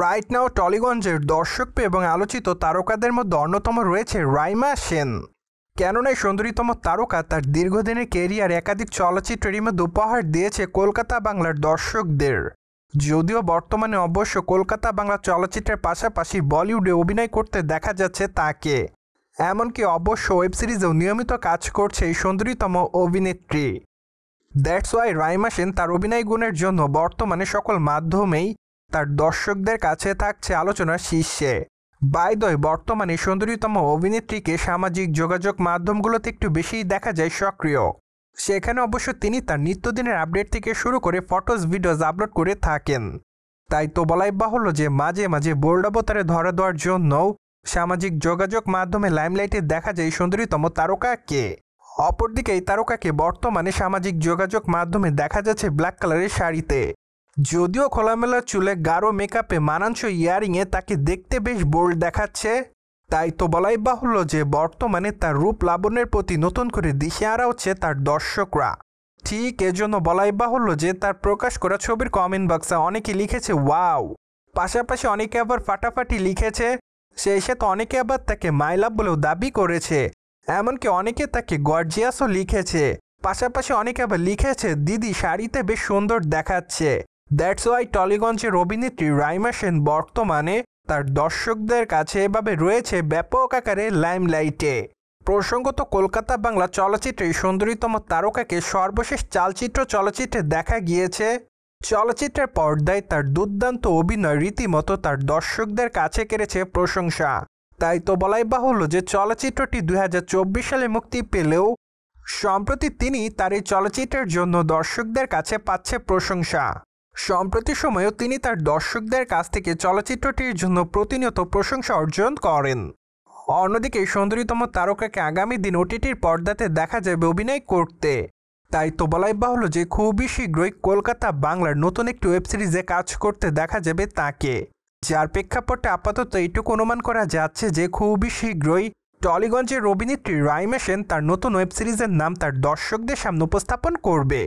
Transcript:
Right now টলিগঞ্জের দর্শকপ্রিয় এবং আলোচিত তারকাদের মধ্যে অন্যতম রয়েছে রাইমা সেন। কেননা এই সুন্দরীতম তারকা তার দীর্ঘদিনের কেরিয়ার একাধিক চলচ্চিত্রের মধ্যে উপহার দিয়েছে কলকাতা বাংলার দর্শকদের। যদিও বর্তমানে অবশ্য কলকাতা বাংলা চলচ্চিত্রের পাশাপাশি বলিউডে অভিনয় করতে দেখা যাচ্ছে তাকে। এমনকি অবশ্য ওয়েব সিরিজেও নিয়মিত কাজ করছে এই সুন্দরীতম অভিনেত্রী। দ্যাটস ওয়াই রাইমা সেন তার অভিনয় গুণের জন্য বর্তমানে সকল মাধ্যমেই তার দর্শকদের কাছে থাকছে আলোচনার শীর্ষে। বাই দ্য ওয়ে, বর্তমানে সুন্দরীতম অভিনেত্রীকে সামাজিক যোগাযোগ মাধ্যমগুলোতে একটু বেশিই দেখা যায় সক্রিয়। সেখানে অবশ্য তিনি তার নিত্যদিনের আপডেট থেকে শুরু করে ফটোজ ভিডিওজ আপলোড করে থাকেন। তাই তো বলাই বাহুল্য যে মাঝে মাঝে বোল্ড অবতারে ধরা দেওয়ার জন্যও সামাজিক যোগাযোগ মাধ্যমে লাইমলাইটে দেখা যায় সুন্দরীতম তারকাকে। অপরদিকে এই তারকাকে বর্তমানে সামাজিক যোগাযোগ মাধ্যমে দেখা যাচ্ছে ব্ল্যাক কালারের শাড়িতে। যদিও খোলামেলা চুলে গাঢ় মেকআপে মানানসই ইয়ারিংয়ে তাকে দেখতে বেশ বোল্ড দেখাচ্ছে। তাই তো বলাই বাহুল্য যে বর্তমানে তার রূপ লাবণ্যের প্রতি নতুন করে দিশেহারা হচ্ছে তার দর্শকরা। ঠিক এজন্য বলাই বাহুল্য যে তার প্রকাশ করা ছবির কমেন্ট বক্সে অনেকে লিখেছে ওয়াও, পাশাপাশি অনেকে আবার ফাটাফাটি লিখেছে, সেই সাথে অনেকে আবার তাকে মাই লাভ বলেও দাবি করেছে। এমনকি অনেকে তাকে গর্জিয়াসও লিখেছে, পাশাপাশি অনেকে আবার লিখেছে দিদি শাড়িতে বেশ সুন্দর দেখাচ্ছে। দ্যাটস ওয়াই টলিগঞ্জের অভিনেত্রী রাইমা সেন বর্তমানে তার দর্শকদের কাছে এভাবে রয়েছে ব্যাপক আকারে লাইমলাইটে। প্রসঙ্গত কলকাতা বাংলা চলচ্চিত্রে সুন্দরীতম তারকাকে সর্বশেষ চালচিত্র চলচ্চিত্রে দেখা গিয়েছে। চলচ্চিত্রের পর্দায় তার দুর্দান্ত অভিনয় রীতিমতো তার দর্শকদের কাছে কেড়েছে প্রশংসা। তাই তো বলাই বাহুল্য যে চলচ্চিত্রটি 2024 সালে মুক্তি পেলেও সম্প্রতি তিনি তার এই চলচ্চিত্রের জন্য দর্শকদের কাছে পাচ্ছে প্রশংসা। সম্প্রতি সময়েও তিনি তার দর্শকদের কাছ থেকে চলচ্চিত্রটির জন্য প্রতিনিয়ত প্রশংসা অর্জন করেন। অন্যদিকে সুন্দরীতম তারকাকে আগামী দিন ওটিটির পর্দাতে দেখা যাবে অভিনয় করতে। তাই তো বলাই বাহুল্য যে খুবই শীঘ্রই কলকাতা বাংলার নতুন একটি ওয়েব সিরিজে কাজ করতে দেখা যাবে তাকে, যার প্রেক্ষাপটে আপাতত এইটুকু অনুমান করা যাচ্ছে যে খুবই শীঘ্রই টলিগঞ্জের অভিনেত্রী রাইমা সেন তার নতুন ওয়েব সিরিজের নাম তার দর্শকদের সামনে উপস্থাপন করবে।